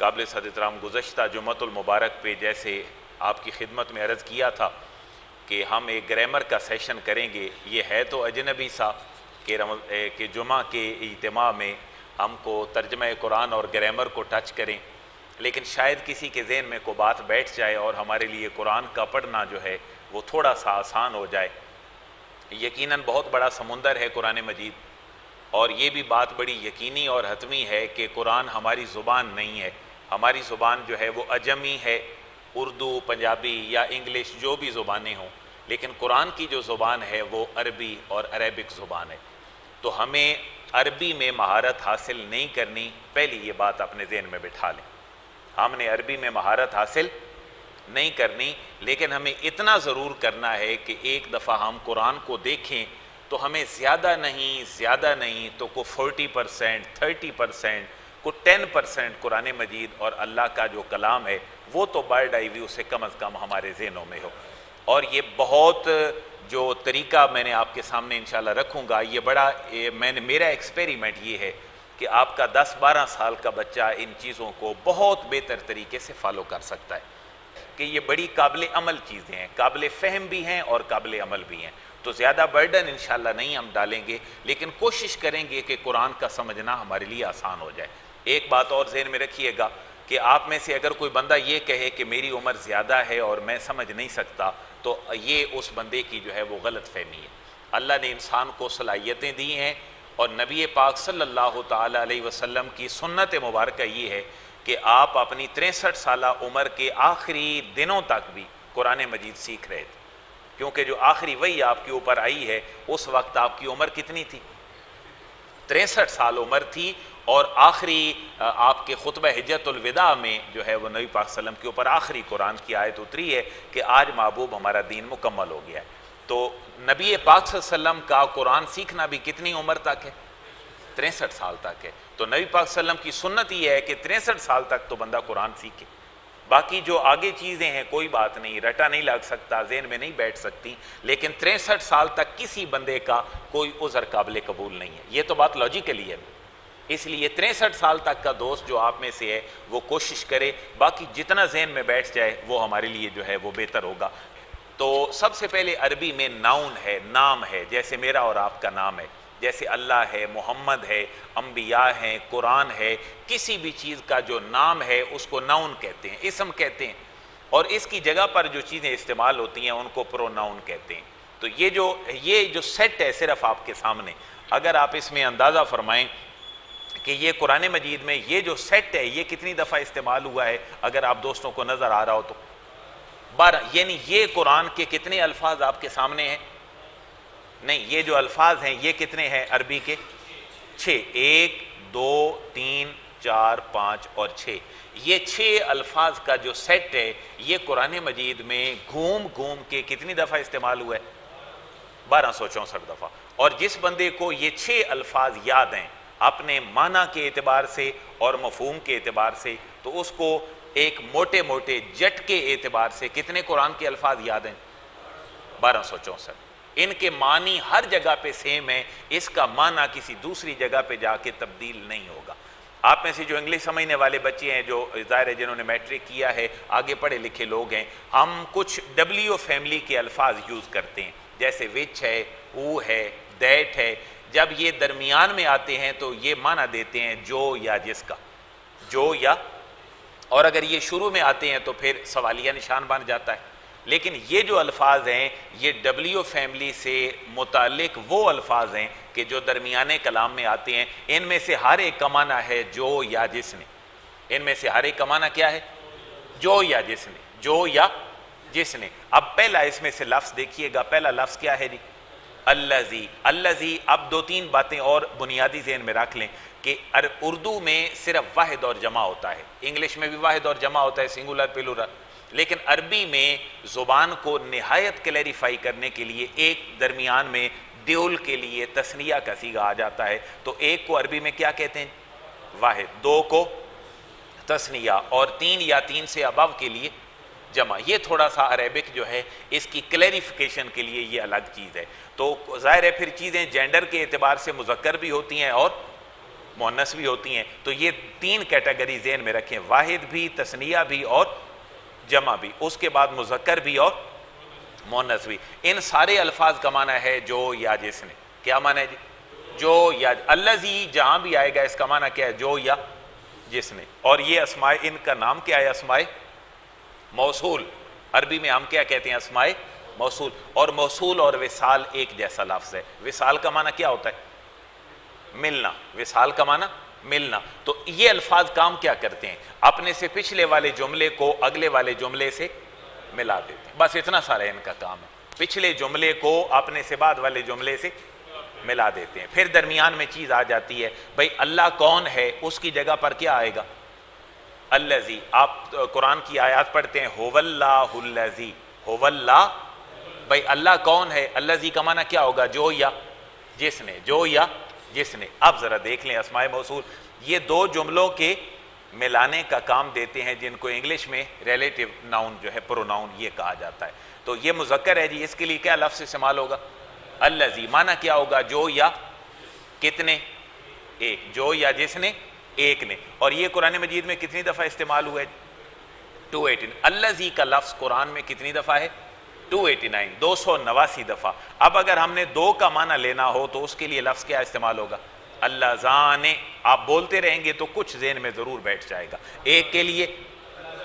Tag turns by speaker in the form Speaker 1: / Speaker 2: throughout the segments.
Speaker 1: قابل صد احترام گزشتہ جمعۃ المبارک پہ جیسے آپ کی خدمت میں عرض کیا تھا کہ ہم ایک گرامر کا سیشن کریں گے. یہ ہے تو اجنبی سا کہ جمعہ کے اجتماع میں ہم کو ترجمہ قرآن اور گرامر کو ٹچ کریں، لیکن شاید کسی کے ذہن میں کوئی بات بیٹھ جائے اور ہمارے لیے قرآن کا پڑھنا جو ہے وہ تھوڑا سا آسان ہو جائے. یقیناً بہت بڑا سمندر ہے قرآن مجید، اور یہ بھی بات بڑی یقینی اور حتمی ہے کہ قرآن ہماری زبان نہیں ہے. ہماری زبان جو ہے وہ عجمی ہے، اردو، پنجابی یا انگلش جو بھی زبانیں ہوں، لیکن قرآن کی جو زبان ہے وہ عربی اور عربک زبان ہے. تو ہمیں عربی میں مہارت حاصل نہیں کرنی، پہلی یہ بات اپنے ذہن میں بٹھا لیں. ہم نے عربی میں مہارت حاصل نہیں کرنی، لیکن ہمیں اتنا ضرور کرنا ہے کہ ایک دفعہ ہم قرآن کو دیکھیں تو ہمیں زیادہ نہیں تو کو 40%، 30%، کو 10% قرآن مجید اور اللہ کا جو کلام ہے وہ تو برڈ آئی ویو سے کم از کم ہمارے ذہنوں میں ہو. اور یہ بہت جو طریقہ میں نے آپ کے سامنے انشاءاللہ رکھوں گا، یہ بڑا میرا ایکسپیریمنٹ یہ ہے کہ آپ کا 10-12 سال کا بچہ ان چیزوں کو بہت بہتر طریقے سے فالو کر سکتا ہے، کہ یہ بڑی قابل عمل چیزیں ہیں، قابل فہم بھی ہیں اور قابل عمل بھی ہیں. تو زیادہ برڈن انشاءاللہ نہیں ہم ڈالیں گے، لیکن کوشش کریں گے کہ قرآن کا سمجھنا ہمارے لیے آسان ہو جائے. ایک بات اور ذہن میں رکھیے گا کہ آپ میں سے اگر کوئی بندہ یہ کہے کہ میری عمر زیادہ ہے اور میں سمجھ نہیں سکتا، تو یہ اس بندے کی جو ہے وہ غلط فہمی ہے. اللہ نے انسان کو صلاحیتیں دی ہیں، اور نبی پاک صلی اللہ تعالیٰ علیہ وسلم کی سنت مبارکہ یہ ہے کہ آپ اپنی 63 سالہ عمر کے آخری دنوں تک بھی قرآن مجید سیکھ رہے تھے، کیونکہ جو آخری وحی آپ کے اوپر آئی ہے اس وقت آپ کی عمر کتنی تھی؟ 63 سال عمر تھی. اور آخری آپ کے خطبہ حجت الوداع میں جو ہے وہ نبی پاک صلی اللہ علیہ وسلم کے اوپر آخری قرآن کی آیت اتری ہے کہ آج محبوب ہمارا دین مکمل ہو گیا ہے. تو نبی پاک صلی اللہ علیہ وسلم کا قرآن سیکھنا بھی کتنی عمر تک ہے؟ 63 سال تک ہے. تو نبی پاک صلی اللہ علیہ وسلم کی سنت یہ ہے کہ 63 سال تک تو بندہ قرآن سیکھے. باقی جو آگے چیزیں ہیں کوئی بات نہیں، رٹا نہیں لگ سکتا، ذہن میں نہیں بیٹھ سکتی، لیکن 63 سال تک کسی بندے کا کوئی عذر قابل قبول نہیں ہے. یہ تو بات لاجیکلی ہے. اس لیے 63 سال تک کا دوست جو آپ میں سے ہے وہ کوشش کرے، باقی جتنا ذہن میں بیٹھ جائے وہ ہمارے لیے جو ہے وہ بہتر ہوگا. تو سب سے پہلے عربی میں ناؤن ہے، نام ہے، جیسے میرا اور آپ کا نام ہے، جیسے اللہ ہے، محمد ہے، انبیاء ہیں، قرآن ہے. کسی بھی چیز کا جو نام ہے اس کو ناؤن کہتے ہیں، اسم کہتے ہیں، اور اس کی جگہ پر جو چیزیں استعمال ہوتی ہیں ان کو پروناؤن کہتے ہیں. تو یہ جو سیٹ ہے صرف آپ کے سامنے، اگر آپ اس میں اندازہ فرمائیں کہ یہ قرآن مجید میں یہ جو سیٹ ہے یہ کتنی دفعہ استعمال ہوا ہے، اگر آپ دوستوں کو نظر آ رہا ہو تو 12. یعنی یہ قرآن کے کتنے الفاظ آپ کے سامنے ہیں؟ نہیں، یہ جو الفاظ ہیں یہ کتنے ہیں عربی کے؟ 6. 1 2 3 4 5 اور 6. یہ 6 الفاظ کا جو سیٹ ہے یہ قرآن مجید میں گھوم کے کتنی دفعہ استعمال ہوا ہے؟ 1264 دفعہ. اور جس بندے کو یہ 6 الفاظ یاد ہیں اپنے معنی کے اعتبار سے اور مفہوم کے اعتبار سے، تو اس کو ایک موٹے جٹ کے اعتبار سے کتنے قرآن کے الفاظ یاد ہیں؟ 1264. ان کے معنی ہر جگہ پہ سیم ہے، اس کا معنی کسی دوسری جگہ پہ جا کے تبدیل نہیں ہوگا. آپ میں سے جو انگلش سمجھنے والے بچے ہیں، جو ظاہر ہے جنہوں نے میٹرک کیا ہے، آگے پڑھے لکھے لوگ ہیں، ہم کچھ ڈبلیو فیملی کے الفاظ یوز کرتے ہیں، جیسے وچ ہے، ہو ہے، دیٹ ہے. جب یہ درمیان میں آتے ہیں تو یہ معنی دیتے ہیں جو یا جس کا، جو یا، اور اگر یہ شروع میں آتے ہیں تو پھر سوالیہ نشان بن جاتا ہے. لیکن یہ جو الفاظ ہیں یہ ڈبلیو فیملی سے متعلق وہ الفاظ ہیں کہ جو درمیانے کلام میں آتے ہیں. ان میں سے ہر ایک کا معنی ہے جو یا جس نے. ان میں سے ہر ایک کا معنی کیا ہے؟ جو یا جس نے، جو یا جس نے. اب پہلا اس میں سے لفظ دیکھیے گا، پہلا لفظ کیا ہے جی؟ الذی. الذی. اب 2-3 باتیں اور بنیادی ذہن میں رکھ لیں کہ اردو میں صرف واحد اور جمع ہوتا ہے، انگلش میں بھی واحد اور جمع ہوتا ہے، سنگولر پلورل، لیکن عربی میں زبان کو نہایت کلیریفائی کرنے کے لیے ایک درمیان میں ڈیول کے لیے تثنیہ کا صیغہ آ جاتا ہے. تو ایک کو عربی میں کیا کہتے ہیں؟ واحد. 2 کو تثنیہ، اور 3 یا 3 سے ابو کے لیے جمع. یہ تھوڑا سا عربک جو ہے اس کی کلیریفیکیشن کے لیے یہ الگ چیز ہے. تو ظاہر ہے پھر چیزیں جینڈر کے اعتبار سے مذکر بھی ہوتی ہیں اور مؤنث بھی ہوتی ہیں. تو یہ تین کیٹیگری ذہن میں رکھیں, واحد بھی, تثنیہ بھی اور جمع بھی, اس کے بعد مذکر بھی اور مؤنث بھی. ان سارے الفاظ کا معنی ہے جو یا جس نے. کیا معنی ہے جی؟ جو یا. الذی جہاں بھی آئے گا اس کا معنی کیا ہے؟ جو یا جس نے. اور یہ اسماء, ان کا نام کیا ہے؟ اسماء موصول. عربی میں ہم کیا کہتے ہیں؟ اسماء موصول. اور موصول اور وصال ایک جیسا لفظ ہے. وصال کا معنی کیا ہوتا ہے؟ ملنا. وصال کا معنی ملنا. تو یہ الفاظ کام کیا کرتے ہیں؟ اپنے سے پچھلے والے جملے کو اگلے والے جملے سے ملا دیتے ہیں. بس اتنا سارا ان کا کام ہے. پچھلے جملے کو اپنے سے بعد والے جملے سے ملا دیتے ہیں. پھر درمیان میں چیز آ جاتی ہے, بھئی اللہ کون ہے, اس کی جگہ پر کیا آئے گا؟ الذی. آپ قرآن کی آیات پڑھتے ہیں, هو اللہ الذی, هو اللہ. بھئی اللہ کون ہے؟ الذی کا معنی کیا ہوگا؟ جو یا جس نے. جو یا جس نے. اب ذرا دیکھ لیں اسماء موصول, یہ دو جملوں کے ملانے کا کام دیتے ہیں, جن کو انگلش میں ریلیٹیو ناؤن جو ہے, پروناؤن یہ کہا جاتا ہے. تو یہ مذکر ہے جی, اس کے لیے کیا لفظ استعمال ہوگا؟ الذی. معنی کیا ہوگا؟ جو یا کتنے؟ ایک. جو یا جس نے, ایک نے. اور یہ قرآن مجید میں کتنی دفعہ استعمال ہوا ہے؟ 218. الذی کا لفظ قرآن میں کتنی دفعہ ہے؟ 289. 289 دفعہ. اب اگر ہم نے دو کا معنی لینا ہو تو اس کے لیے لفظ کیا استعمال ہوگا؟ اللہ زانے. آپ بولتے رہیں گے تو کچھ ذہن میں ضرور بیٹھ جائے گا. ایک کے لیے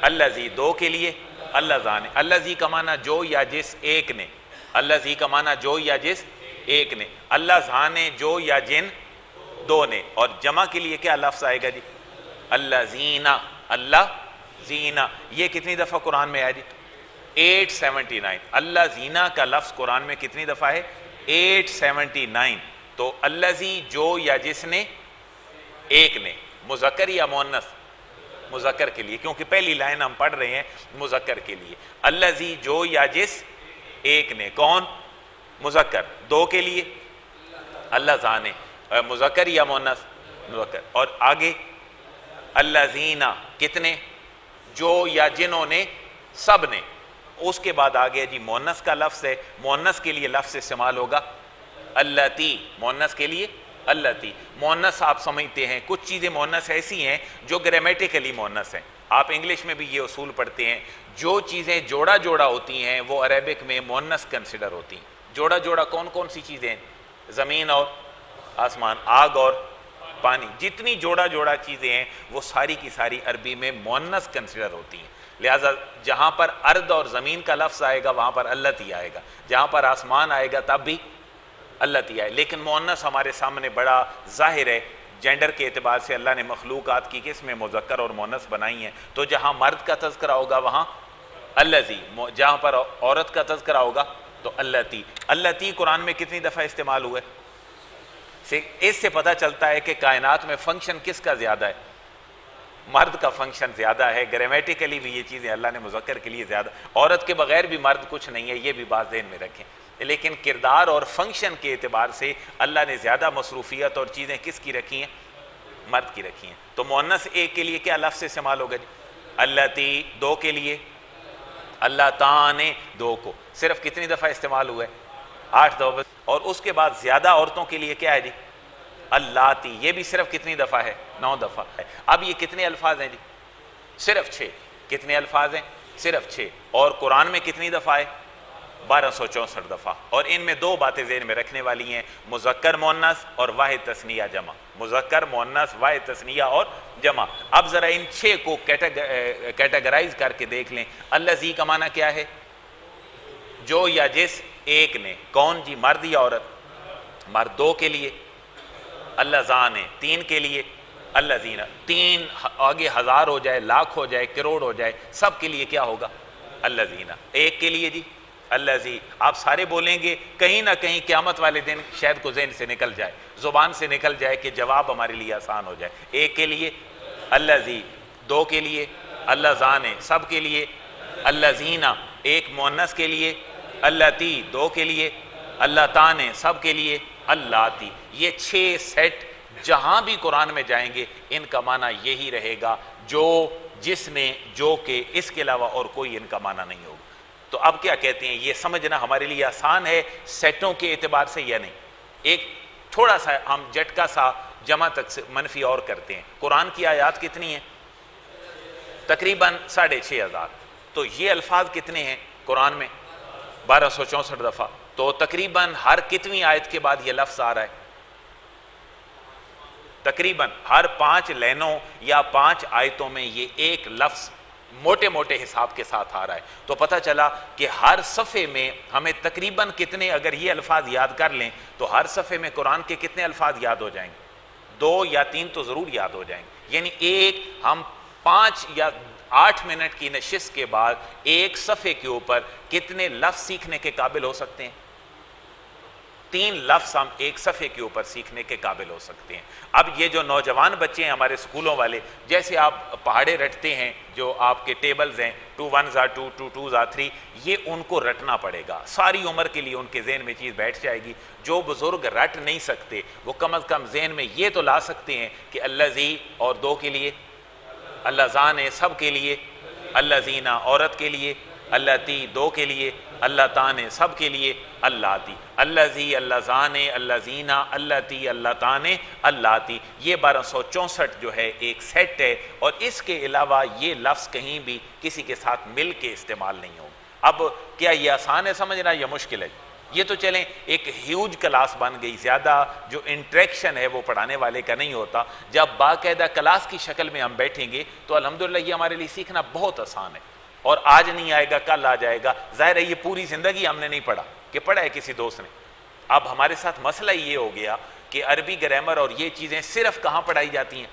Speaker 1: الذی, دو کے لیے اللہ زانے. الذی کا معنی جو یا جس ایک نے. الذی کا معنی جو یا جس ایک نے. اللہ زانے جو یا جن دو نے. اور جمع کے لیے کیا لفظ آئے گا جی؟ اللہ زینہ. اللہ زینہ. یہ کتنی دفعہ قرآن میں آیا جی؟ 879. اللہ زینہ کا لفظ قرآن میں کتنی دفعہ ہے؟ 879. تو الذی جو یا جس نے, ایک نے. مذکر یا مؤنث؟ مذکر کے لیے, کیونکہ پہلی لائن ہم پڑھ رہے ہیں مذکر کے لیے. الذی جو یا جس ایک نے. کون؟ مذکر. دو کے لیے اللہ زانے. مذکر یا مؤنث؟ مذکر. اور آگے الذین کتنے؟ جو یا جنہوں نے, سب نے. اس کے بعد آگے جی مؤنث کا لفظ ہے. مؤنث کے لیے لفظ استعمال ہوگا اللاتی. مؤنث کے لیے اللاتی. مؤنث آپ سمجھتے ہیں, کچھ چیزیں مؤنث ایسی ہیں جو گرامیٹیکلی مؤنث ہیں. آپ انگلش میں بھی یہ اصول پڑھتے ہیں, جو چیزیں جوڑا جوڑا ہوتی ہیں وہ عربک میں مؤنث کنسیڈر ہوتی ہیں. جوڑا جوڑا کون کون سی چیزیں ہیں؟ زمین اور آسمان, آگ اور پانی. جتنی جوڑا جوڑا چیزیں ہیں وہ ساری کی ساری عربی میں مؤنث کنسیڈر ہوتی ہیں. لہٰذا جہاں پر ارض اور زمین کا لفظ آئے گا وہاں پر اللاتی آئے گا, جہاں پر آسمان آئے گا تب بھی اللاتی آئے. لیکن مؤنث ہمارے سامنے بڑا ظاہر ہے, جینڈر کے اعتبار سے اللہ نے مخلوقات کی قسم میں مذکر اور مؤنث بنائی ہیں. تو جہاں مرد کا تذکرہ ہوگا وہاں الذی, جہاں پر عورت کا تذکرہ ہوگا تو اللاتی. اللاتی قرآن میں کتنی دفعہ استعمال ہوئے؟ اس سے پتہ چلتا ہے کہ کائنات میں فنکشن کس کا زیادہ ہے؟ مرد کا فنکشن زیادہ ہے. گرامیٹیکلی بھی یہ چیزیں اللہ نے مذکر کے لیے زیادہ. عورت کے بغیر بھی مرد کچھ نہیں ہے, یہ بھی بات ذہن میں رکھیں. لیکن کردار اور فنکشن کے اعتبار سے اللہ نے زیادہ مصروفیت اور چیزیں کس کی رکھی ہیں؟ مرد کی رکھی ہیں. تو مؤنث ایک کے لیے کیا لفظ استعمال ہوگا جی؟ اللاتی. دو کے لیے اللہ تانے. دو کو صرف کتنی دفعہ استعمال ہوئے؟ 8 دفعہ. اور اس کے بعد زیادہ عورتوں کے لیے کیا ہے جی؟ اللاتی. یہ بھی صرف کتنی دفعہ ہے؟ 9 دفعہ ہے. اب یہ کتنے الفاظ ہیں جی؟ صرف 6. کتنے الفاظ ہیں؟ صرف 6. اور قرآن میں کتنی دفعہ ہے؟ 1264 دفعہ. اور ان میں دو باتیں ذہن میں رکھنے والی ہیں, مذکر مؤنث اور واحد تثنیہ جمع. مذکر مؤنث واحد تثنیہ اور جمع. اب ذرا ان 6 کو کیٹیگرائز کر کے دیکھ لیں. الذی کا معنی کیا ہے؟ جو یا جس ایک نے. کون جی؟ مرد یا عورت؟ مرد. دو کے لیے اللہ زان ہے. 3 کے لیے الذین. 3 آگے 1000 ہو جائے, لاکھ ہو جائے, کروڑ ہو جائے, سب کے لیے کیا ہوگا؟ الذین. 1 کے لیے جی الذی. آپ سارے بولیں گے, کہیں نہ کہیں قیامت والے دن شاید کو ذہن سے نکل جائے, زبان سے نکل جائے کہ جواب ہمارے لیے آسان ہو جائے. 1 کے لیے الذی. 2 کے لیے اللہ زان ہے. سب کے لیے الذین. 1 مؤنث کے لیے اللاتی. 2 کے لیے اللہ تانے. سب کے لیے اللاتی. یہ 6 سیٹ جہاں بھی قرآن میں جائیں گے ان کا معنی یہی رہے گا, جو, جس نے, جو کہ, اس کے علاوہ اور کوئی ان کا معنی نہیں ہوگا. تو اب کیا کہتے ہیں, یہ سمجھنا ہمارے لیے آسان ہے سیٹوں کے اعتبار سے یا نہیں؟ ایک تھوڑا سا ہم جھٹکا سا جمع تک سے منفی اور کرتے ہیں۔ قرآن کی آیات کتنی ہیں؟ تقریباً 6,500۔ تو یہ الفاظ کتنے ہیں قرآن میں؟ 1264 دفعہ۔ تو تقریباً ہر کتنی آیت کے بعد یہ لفظ آ رہا ہے؟ تقریباً ہر 5 لائنوں یا 5 آیتوں میں یہ ایک لفظ موٹے موٹے حساب کے ساتھ آ رہا ہے۔ تو پتہ چلا کہ ہر صفحے میں ہمیں تقریباً کتنے، اگر یہ الفاظ یاد کر لیں تو ہر صفحے میں قرآن کے کتنے الفاظ یاد ہو جائیں گے؟ 2 یا 3 تو ضرور یاد ہو جائیں گے۔ یعنی ایک ہم 5 یا 8 منٹ کی نشست کے بعد ایک صفحے کے اوپر کتنے لفظ سیکھنے کے قابل ہو سکتے ہیں؟ 3 لفظ ہم ایک صفحے کے اوپر سیکھنے کے قابل ہو سکتے ہیں۔ اب یہ جو نوجوان بچے ہیں ہمارے سکولوں والے، جیسے آپ پہاڑے رٹتے ہیں، جو آپ کے ٹیبلز ہیں 2 1s are 2 2 2s are 3، یہ ان کو رٹنا پڑے گا، ساری عمر کے لیے ان کے ذہن میں چیز بیٹھ جائے گی۔ جو بزرگ رٹ نہیں سکتے وہ کم از کم ذہن میں یہ تو لا سکتے ہیں کہ اللہ زی اور 2 کے لیے، اللہ زان ہے سب کے لیے، اللہ زینہ عورت کے لیے، اللہ تی 2 کے لیے، اللہ تانے سب کے لیے، اللہ تی، اللہ زی، اللہ زانے، اللہ زینہ، اللہ تی، اللہ تانے، اللہ تی۔ یہ 1264 جو ہے ایک سیٹ ہے، اور اس کے علاوہ یہ لفظ کہیں بھی کسی کے ساتھ مل کے استعمال نہیں ہو۔ اب کیا یہ آسان ہے سمجھنا یا مشکل ہے؟ یہ تو چلیں ایک ہیوج کلاس بن گئی، زیادہ جو انٹریکشن ہے وہ پڑھانے والے کا نہیں ہوتا۔ جب باقاعدہ کلاس کی شکل میں ہم بیٹھیں گے تو الحمدللہ یہ ہمارے لیے سیکھنا بہت آسان ہے، اور آج نہیں آئے گا کل آ جائے گا۔ ظاہر ہے یہ پوری زندگی ہم نے نہیں پڑھا، کہ پڑھا ہے کسی دوست نے۔ اب ہمارے ساتھ مسئلہ یہ ہو گیا کہ عربی گرامر اور یہ چیزیں صرف کہاں پڑھائی جاتی ہیں؟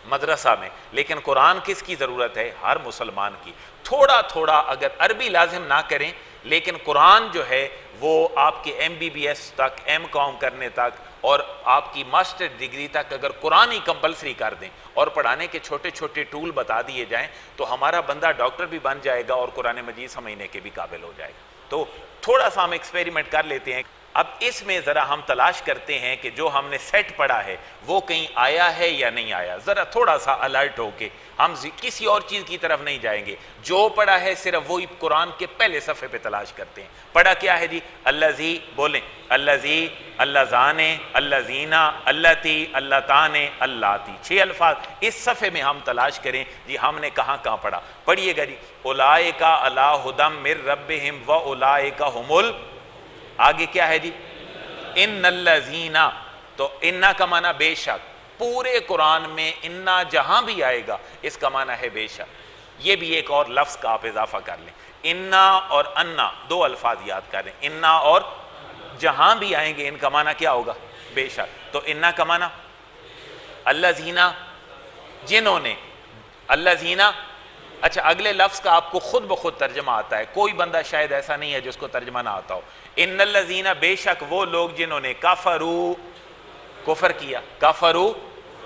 Speaker 1: مدرسہ میں۔ لیکن قرآن کس کی ضرورت ہے؟ ہر مسلمان کی۔ تھوڑا تھوڑا اگر عربی لازم نہ کریں، لیکن قرآن جو ہے وہ آپ کے MBBS تک، M.Com کرنے تک، اور آپ کی ماسٹر ڈگری تک اگر قرآن ہی کمپلسری کر دیں اور پڑھانے کے چھوٹے چھوٹے ٹول بتا دیے جائیں تو ہمارا بندہ ڈاکٹر بھی بن جائے گا اور قرآن مجید سمجھنے کے بھی قابل ہو جائے گا۔ تو تھوڑا سا ہم ایکسپیریمنٹ کر لیتے ہیں۔ اب اس میں ذرا ہم تلاش کرتے ہیں کہ جو ہم نے سیٹ پڑھا ہے وہ کہیں آیا ہے یا نہیں آیا۔ ذرا تھوڑا سا الرٹ ہو کے ہم کسی اور چیز کی طرف نہیں جائیں گے، جو پڑھا ہے صرف وہی قرآن کے پہلے صفحے پہ تلاش کرتے ہیں۔ پڑھا کیا ہے جی؟ اللہ زی، بولیں اللہ زی، اللہ زانے، اللہ زینہ، اللہ تی، اللہ تانے، اللہ تی، 6 الفاظ اس صفحے میں ہم تلاش کریں جی ہم نے کہاں کہاں پڑھا۔ پڑھیے گا جی، اولئک علی ھدی من ربہم واولئک ھم آگے کیا ہے جی؟ ان الذین، تو انا کا معنی بے شک، پورے قرآن میں انا جہاں بھی آئے گا اس کا معنی ہے بے شک۔ یہ بھی ایک اور لفظ کا آپ اضافہ کر لیں، انا اور انا 2 الفاظ یاد کر لیں، انا اور جہاں بھی آئیں گے ان کا معنی کیا ہوگا؟ بے شک۔ تو انا کا معنی الذین، جنہوں نے، الذین۔ اچھا اگلے لفظ کا آپ کو خود بخود ترجمہ آتا ہے، کوئی بندہ شاید ایسا نہیں ہے جس کو ترجمہ نہ آتا ہو۔ ان الذین، بے شک وہ لوگ جنہوں نے کفروا، کفر کیا، کفروا،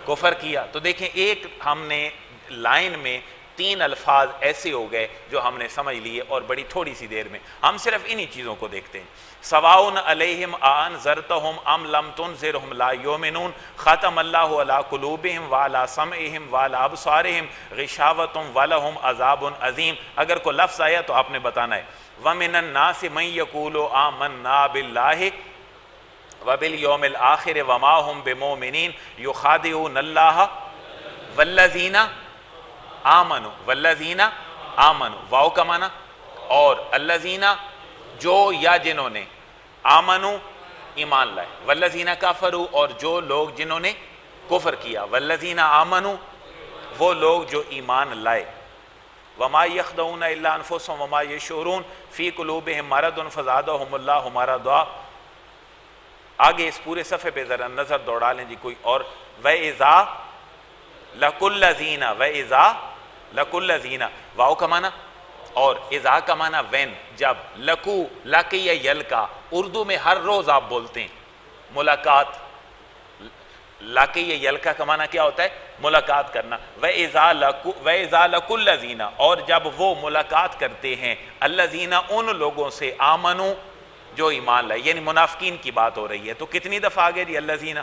Speaker 1: کفر کیا۔ تو دیکھیں ایک ہم نے لائن میں 3 الفاظ ایسے ہو گئے جو ہم نے سمجھ لیے اور بڑی تھوڑی سی دیر میں۔ ہم صرف انہی چیزوں کو دیکھتے ہیں۔ سواء علیہم اانذرتہم ام لم تنذرہم لا یؤمنون ختم اللہ علی قلوبہم وعلی سمعہم وعلی ابصارہم غشاوۃ ولہم عذاب عظیم۔ اگر کوئی لفظ آیا تو آپ نے بتانا ہے۔ ومن الناس من یقول آمنا باللہ وبالیوم الآخر وما هم بمؤمنین یخادعون اللہ والذین آمنوا، والذین آمنوا، واو کا معنی، اور الذین جو یا جنہوں نے، آمنوا ایمان لائے، والذین کفروا اور جو لوگ جنہوں نے کفر کیا، والذین آمنوا وہ لوگ جو ایمان لائے، وما یخدعون الا انفسهم وما یشعرون فی قلوبہم مرض فزادہم اللہ مرضا۔ آگے اس پورے صفحے پہ ذرا نظر دوڑا لیں جی کوئی اور۔ وَإِذَا لَقُلَّ زِینَ، وَإِذَا لَقُلَّ زِینَ، واو کا معنی اور اذا کا معنی وین، جب، لکو، لکی یا یلکا، اردو میں ہر روز آپ بولتے ہیں ملاقات، لکی یا یلکا کا معنی کیا ہوتا ہے؟ ملاقات کرنا۔ وَإِذَا لَقُوا الَّذِينَ، اور جب وہ ملاقات کرتے ہیں، الَّذِينَ ان لوگوں سے، آمنوا جو ایمان لائے، یعنی منافقین کی بات ہو رہی ہے۔ تو کتنی دفعہ آگے جی الَّذِينَ؟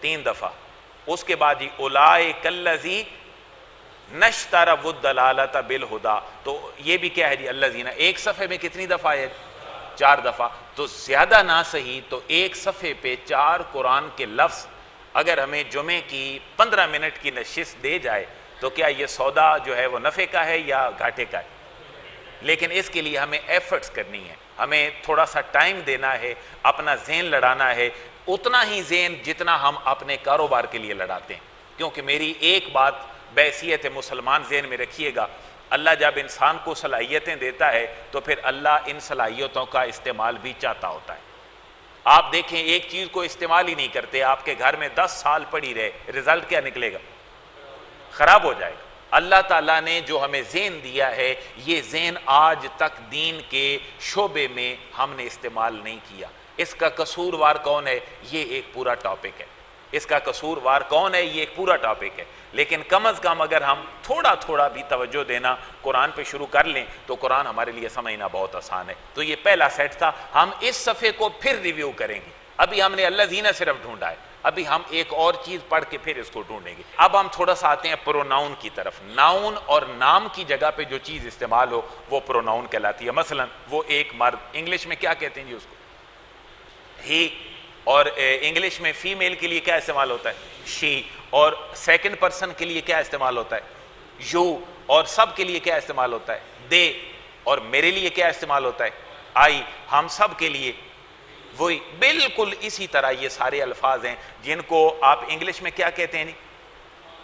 Speaker 1: 3 دفعہ۔ اس کے بعد جی اولئک الذی نشتروا الضلالۃ بالہدیٰ، تو یہ بھی کیا ہے جی الذین، ایک صفحے میں کتنی دفعہ ہے؟ 4 دفعہ، تو زیادہ نہ صحیح تو ایک صفحے پہ 4 قرآن کے لفظ اگر ہمیں جمعے کی 15 منٹ کی نشست دے جائے تو کیا یہ سودا جو ہے وہ نفع کا ہے یا گھاٹے کا ہے؟ لیکن اس کے لیے ہمیں ایفرٹس کرنی ہے، ہمیں تھوڑا سا ٹائم دینا ہے، اپنا ذہن لڑانا ہے، اتنا ہی ذہن جتنا ہم اپنے کاروبار کے لیے لڑاتے ہیں. کیونکہ میری ایک بات بحیثیت مسلمان ذہن میں رکھیے گا، اللہ جب انسان کو صلاحیتیں دیتا ہے تو پھر اللہ ان صلاحیتوں کا استعمال بھی چاہتا ہوتا ہے. آپ دیکھیں ایک چیز کو استعمال ہی نہیں کرتے، آپ کے گھر میں 10 سال پڑی رہے، رزلٹ کیا نکلے گا؟ خراب ہو جائے گا. اللہ تعالیٰ نے جو ہمیں ذہن دیا ہے، یہ ذہن آج تک دین کے شعبے میں ہم نے استعمال نہیں کیا. اس کا قصوروار کون ہے؟ یہ ایک پورا ٹاپک ہے. اس کا قصوروار کون ہے؟ یہ ایک پورا ٹاپک ہے. لیکن کم از کم اگر ہم تھوڑا تھوڑا بھی توجہ دینا قرآن پہ شروع کر لیں تو قرآن ہمارے لیے سمجھنا بہت آسان ہے. تو یہ پہلا سیٹ تھا. ہم اس صفحے کو پھر ریویو کریں گے. ابھی ہم نے الذین صرف ڈھونڈا ہے، ابھی ہم ایک اور چیز پڑھ کے پھر اس کو ڈھونڈیں گے. اب ہم تھوڑا سا آتے ہیں پروناؤن کی طرف. ناؤن اور نام کی جگہ پہ جو چیز استعمال ہو وہ پروناؤن کہلاتی ہے. مثلا وہ ایک مرد، انگلش میں کیا کہتے ہیں جی اس کو؟ ہی. اور انگلش میں فیمیل کے لیے کیا استعمال ہوتا ہے؟ شی. اور سیکنڈ پرسن کے لیے کیا استعمال ہوتا ہے؟ یو. اور سب کے لیے کیا استعمال ہوتا ہے؟ دے. اور میرے لیے کیا استعمال ہوتا ہے؟ آئی. ہم سب کے لیے وہی. بالکل اسی طرح یہ سارے الفاظ ہیں جن کو آپ انگلش میں کیا کہتے ہیں؟ نہیں،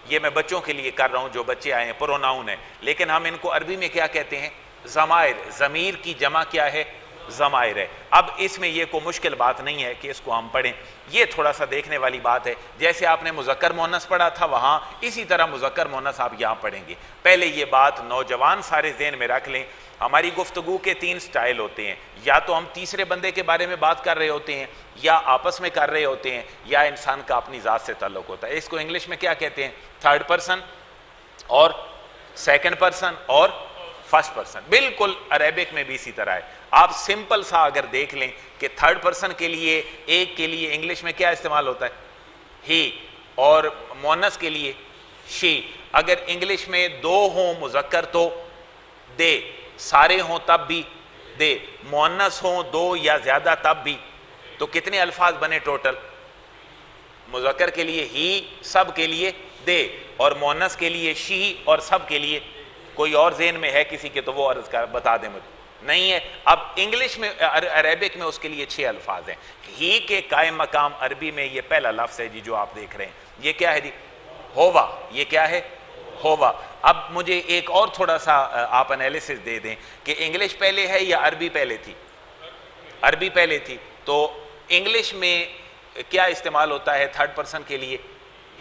Speaker 1: یہ میں بچوں کے لیے کر رہا ہوں جو بچے آئے ہیں، پروناؤن ہے. لیکن ہم ان کو عربی میں کیا کہتے ہیں؟ ضمائر. ضمیر کی جمع کیا ہے؟ ضمائر ہے. اب اس میں یہ کوئی مشکل بات نہیں ہے کہ اس کو ہم پڑھیں. یہ تھوڑا سا دیکھنے والی بات ہے. جیسے آپ نے مذکر مؤنث پڑھا تھا وہاں، اسی طرح مذکر مؤنث آپ یہاں پڑھیں گے. پہلے یہ بات نوجوان سارے ذہن میں رکھ لیں، ہماری گفتگو کے 3 سٹائل ہوتے ہیں. یا تو ہم تیسرے بندے کے بارے میں بات کر رہے ہوتے ہیں، یا آپس میں کر رہے ہوتے ہیں، یا انسان کا اپنی ذات سے تعلق ہوتا ہے. اس کو انگلش میں کیا کہتے ہیں؟ 3rd پرسن اور 2nd پرسن اور 1st پرسن. بالکل عربک میں بھی اسی طرح ہے. آپ سمپل سا اگر دیکھ لیں کہ 3rd پرسن کے لیے، ایک کے لیے انگلش میں کیا استعمال ہوتا ہے؟ ہی. اور مؤنث کے لیے شی. اگر انگلش میں 2 ہوں مذکر تو دے، سارے ہوں تب بھی دے، مؤنث ہوں 2 یا زیادہ تب بھی. تو کتنے الفاظ بنے ٹوٹل؟ مذکر کے لیے ہی، سب کے لیے دے، اور مؤنث کے لیے شی، اور سب کے لیے. کوئی اور ذہن میں ہے کسی کے تو وہ عرض کر بتا دیں مجھے. نہیں ہے. اب انگلش میں، عربک میں اس کے لیے 6 الفاظ ہیں. ہی کے قائم مقام عربی میں یہ پہلا لفظ ہے جی جو آپ دیکھ رہے ہیں. یہ کیا ہے جی؟ ہوا. یہ کیا ہے؟ ہوا. اب مجھے ایک اور تھوڑا سا آپ انالیسس دے دیں کہ انگلش پہلے ہے یا عربی پہلے تھی؟ عربی پہلے تھی. تو انگلش میں کیا استعمال ہوتا ہے 3rd پرسن کے لیے؟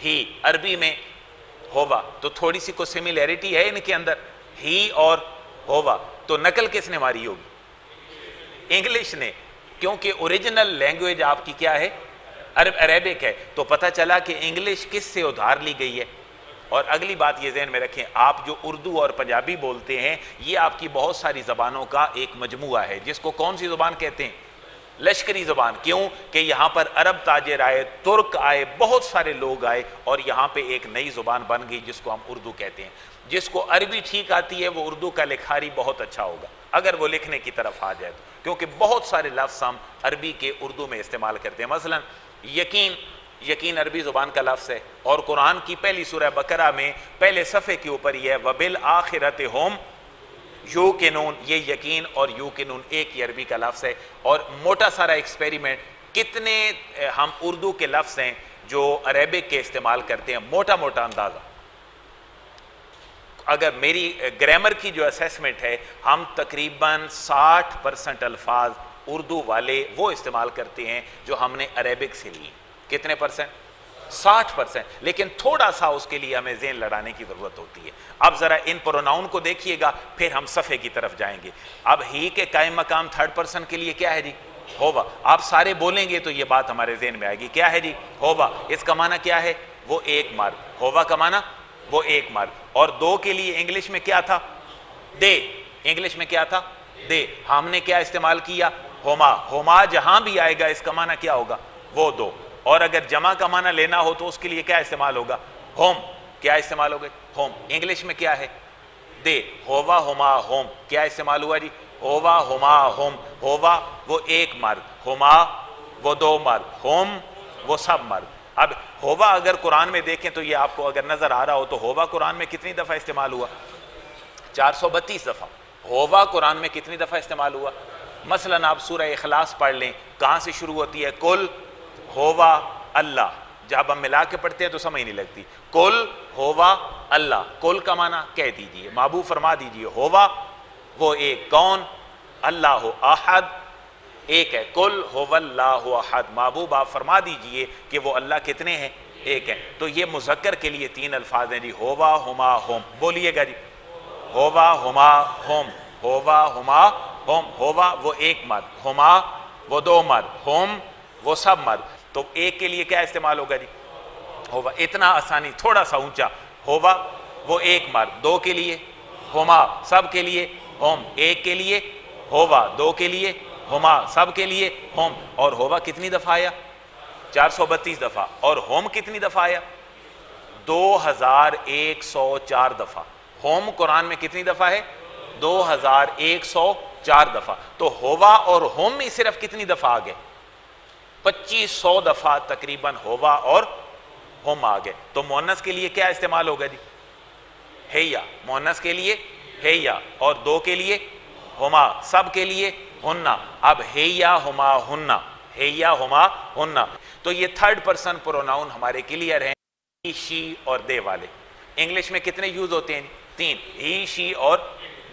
Speaker 1: ہی. عربی میں ہوا. تو تھوڑی سی کو سملیرٹی ہے ان کے اندر، ہی اور ہوا. تو نقل کس نے ماری ہوگی؟ انگلش نے، کیونکہ اوریجنل لینگویج آپ کی کیا ہے؟ عربک ہے. تو پتہ چلا کہ انگلش کس سے ادھار لی گئی ہے. اور اگلی بات یہ ذہن میں رکھیں، آپ جو اردو اور پنجابی بولتے ہیں یہ آپ کی بہت ساری زبانوں کا ایک مجموعہ ہے، جس کو کون سی زبان کہتے ہیں؟ لشکری زبان. کیوں کہ یہاں پر عرب تاجر آئے، ترک آئے، بہت سارے لوگ آئے، اور یہاں پہ ایک نئی زبان بن گئی جس کو ہم اردو کہتے ہیں. جس کو عربی ٹھیک آتی ہے وہ اردو کا لکھاری بہت اچھا ہوگا اگر وہ لکھنے کی طرف آ جائے تو، کیونکہ بہت سارے لفظ ہم عربی کے اردو میں استعمال کرتے ہیں. مثلا یقین. یقین عربی زبان کا لفظ ہے، اور قرآن کی پہلی سورہ بقرہ میں پہلے صفحے کے اوپر یہ ہے وَبِالْآخِرَةِ هُمْ یوقنون. یہ یقین اور یوقنون ایک ہی عربی کا لفظ ہے. اور موٹا سارا ایکسپیریمنٹ، کتنے ہم اردو کے لفظ ہیں جو عربک کے استعمال کرتے ہیں، موٹا موٹا اندازہ. اگر میری گرامر کی جو اسیسمنٹ ہے، ہم تقریباً 60% الفاظ اردو والے وہ استعمال کرتے ہیں جو ہم نے عربک سے لی. کتنے پرسنٹ؟ 60%. لیکن تھوڑا سا اس کے لیے ہمیں ذہن لڑانے کی ضرورت ہوتی ہے. اب ذرا ان پروناؤن کو دیکھیے گا، پھر ہم صفحے کی طرف جائیں گے. اب ہی کے قائم مقام 3rd پرسن کے لیے کیا ہے جی؟ ہوا. آپ سارے بولیں گے تو یہ بات ہمارے ذہن میں آئے گی. کیا ہے جی؟ ہوا. اس کا معنی کیا ہے؟ وہ ایک مرد. ہوا کا معنی وہ ایک مرد. اور 2 کے لیے انگلش میں کیا تھا؟ دے. انگلش میں کیا تھا؟ دے. ہم نے کیا استعمال کیا؟ ہوما. ہوما جہاں بھی آئے گا اس کا معنی کیا ہوگا؟ وہ 2. اور اگر جمع کا معنی لینا ہو تو اس کے لیے کیا استعمال ہوگا؟ ہوم. کیا استعمال ہوگا؟ ہوم. انگلش میں کیا ہے؟ دے. ہوا ہوما ہوم. کیا استعمال ہوا جی؟ ہووا ہما ہم، ہووا وہ ایک مرد، ہما وہ دو مرد، ہم وہ سب مرد۔ اب ہووا اگر قرآن میں دیکھیں تو یہ آپ کو اگر نظر آ رہا ہو تو ہووا قرآن میں کتنی دفعہ استعمال ہوا؟ 432 دفعہ۔ ہووا قرآن میں کتنی دفعہ استعمال ہوا؟ مثلا آپ سورہ اخلاص پڑھ لیں، کہاں سے شروع ہوتی ہے؟ کل ہووا اللہ، جب ہم ملا کے پڑھتے ہیں تو سمجھ نہیں لگتی۔ کل ہووا اللہ، کل کا معنی کہہ دیجئے، معبود فرما دیجئے ہووا وہ ایک، کون؟ اللہ احد ایک ہے، کل ہو اللہ احد، محبوب آپ فرما دیجئے کہ وہ اللہ کتنے ہیں؟ ایک ہیں۔ تو یہ مذکر کے لیے 3 الفاظ ہیں جی، ہووا ہما ہم، بولیے گا جی، ہووا ہما ہم، ہووا ہما ہم، ہووا وہ ایک مرد، ہما وہ دو مرد، ہم وہ سب مرد۔ تو ایک کے لیے کیا استعمال ہوگا جی؟ ہووا، اتنا آسانی، تھوڑا سا اونچا، ہووا وہ ایک مرد، دو کے لیے ہما، سب کے لیے ہم، ایک کے لیے ہووا، دو کے لیے ہما، سب کے لیے ہم۔ اور ہووا کتنی دفعہ آیا؟ 432 دفعہ۔ اور ہم کتنی دفعہ آیا؟ 2104 دفعہ۔ ہم قرآن میں کتنی دفعہ ہے؟ 2104 دفعہ۔ تو ہووا اور ہم ہی صرف کتنی دفعہ آگئے؟ 2500 دفعہ تقریباً ہووا اور ہم آگئے۔ تو مؤنث کے لیے کیا استعمال ہوگا جی؟ ہیا، مؤنث کے لیے ہیا، اور دو کے لیے ہما، سب کے لیے ہننا۔ اب ہیا ہما ہننا، ہیا ہما ہننا۔ تو یہ تھرڈ پرسن پروناؤن ہمارے کلیئر ہیں، ہی، شی اور دے والے۔ انگلش میں کتنے یوز ہوتے ہیں؟ 3، ہی، شی اور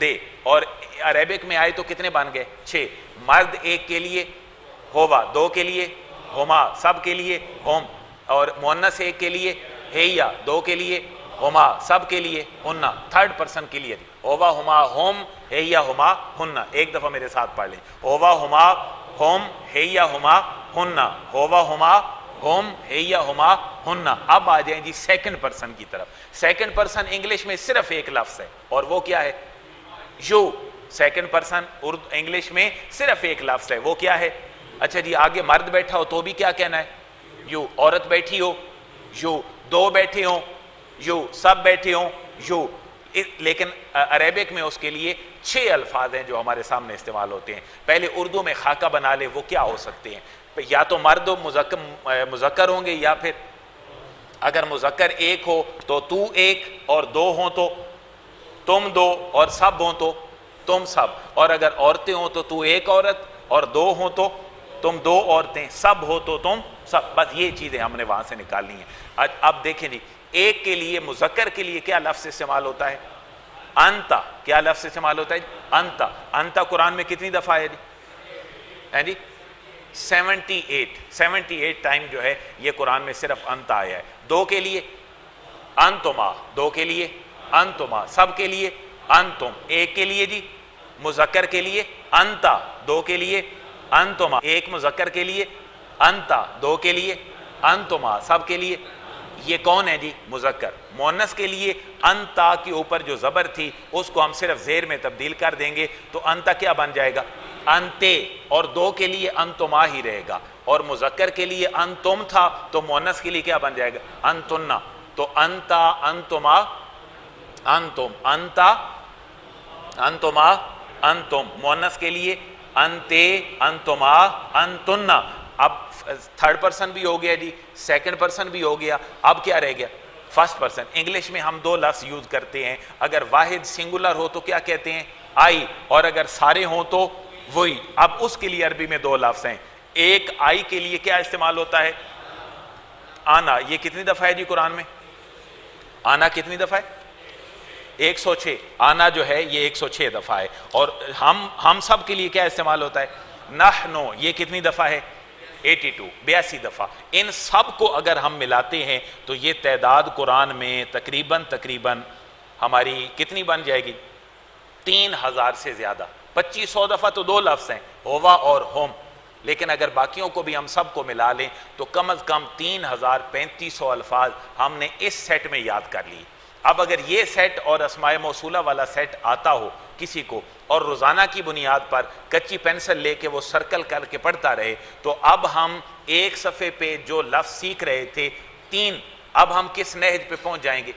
Speaker 1: دے۔ اور عربک میں آئے تو کتنے بن گئے؟ 6۔ مرد ایک کے لیے ہووا، دو کے لیے ہما، سب کے لیے ہم، اور مؤنث ایک کے لیے ہیا، دو کے لیے ہما، سب کے لیے ہننا۔ تھرڈ پرسن کلیئر، ہووا ہما ہم، ہیا ہما ہننا۔ ایک دفعہ میرے ساتھ پڑھ لیں، ہووا ہما ہم، ہیا ہما ہننا، ہووا ہما ہم، ہیا ہما ہننا۔ اب آ جائیں جی سیکنڈ پرسن کی طرف۔ سیکنڈ پرسن انگلش میں صرف ایک لفظ ہے، اور وہ کیا ہے؟ یو۔ سیکنڈ پرسن انگلش میں صرف ایک لفظ ہے، وہ کیا ہے؟ اچھا جی، آگے مرد بیٹھا ہو تو بھی کیا کہنا ہے؟ یو۔ عورت بیٹھی ہو یو، دو بیٹھے ہوں یو، سب بیٹھے ہوں یو۔ لیکن عربک میں اس کے لیے 6 الفاظ ہیں جو ہمارے سامنے استعمال ہوتے ہیں۔ پہلے اردو میں خاکہ بنا لے، وہ کیا ہو سکتے ہیں؟ یا تو مرد و مذکر ہوں گے، یا پھر اگر مذکر ایک ہو تو تو ایک اور دو ہوں تو تم دو، اور سب ہوں تو تم سب، اور اگر عورتیں ہوں تو ایک عورت اور دو ہوں تو تم دو عورتیں، سب ہو تو تم سب۔ بس یہ چیزیں ہم نے وہاں سے نکالنی ہیں۔ اب دیکھیں جی، ایک کے لیے مذکر کے لیے کیا لفظ استعمال ہوتا ہے؟ انتا۔ کیا لفظ استعمال ہوتا ہے؟ انتا۔ انتا قرآن میں کتنی دفعہ ہے جی؟ 78 ٹائم جو ہے یہ قرآن میں صرف انتا آیا ہے۔ دو کے لیے انتما، دو کے لیے انتما، سب کے لیے انتم، ایک کے لیے جی مذکر کے لیے انتا، دو کے لیے انتما، ایک مذکر کے لیے انتا، دو کے لیے انتما، سب کے لیے۔ یہ کون ہے جی؟ مذکر۔ مؤنث کے لیے انتا کے اوپر جو زبر تھی اس کو ہم صرف زیر میں تبدیل کر دیں گے تو انتا کیا بن جائے گا؟ انتے۔ اور دو کے لیے انتما ہی رہے گا، اور مذکر کے لیے انتم تھا تو مؤنث کے لیے کیا بن جائے گا؟ انتنا۔ تو انتا، انتما، انتم، انتا، انتما، انتم۔ مؤنث کے لیے انتے، انتما، انتنا۔ اب تھرڈ پرسن بھی ہو گیا جی، سیکنڈ پرسن بھی ہو گیا، اب کیا رہ گیا؟ First person. انگلش میں ہم 2 لفظ یوز کرتے ہیں، اگر واحد سنگولر ہو تو کیا کہتے ہیں؟ آئی، اور اگر سارے ہوں تو وہی۔ اب اس کے لیے عربی میں 2 لفظ ہیں۔ ایک آئی کے لیے کیا استعمال ہوتا ہے؟ آنا۔ یہ کتنی دفعہ ہے جی قرآن میں؟ آنا کتنی دفعہ ہے؟ 106۔ آنا جو ہے یہ 106 دفعہ ہے۔ اور ہم سب کے لیے کیا استعمال ہوتا ہے؟ نحنو۔ یہ کتنی دفعہ ہے؟ 82 دفعہ۔ ان سب کو اگر ہم ملاتے ہیں تو یہ تعداد قرآن میں تقریباً ہماری کتنی بن جائے گی؟ 3000 سے زیادہ۔ 2500 دفعہ تو 2 لفظ ہیں، ہووا اور ہم، لیکن اگر باقیوں کو بھی ہم سب کو ملا لیں تو کم از کم 3500 الفاظ ہم نے اس سیٹ میں یاد کر لیے۔ اب اگر یہ سیٹ اور اسماء موصولہ والا سیٹ آتا ہو کسی کو، اور روزانہ کی بنیاد پر کچی پینسل لے کے وہ سرکل کر کے پڑھتا رہے، تو اب ہم ایک صفحے پہ جو لفظ سیکھ رہے تھے 3، اب ہم کس نہج پہ پہنچ جائیں گے؟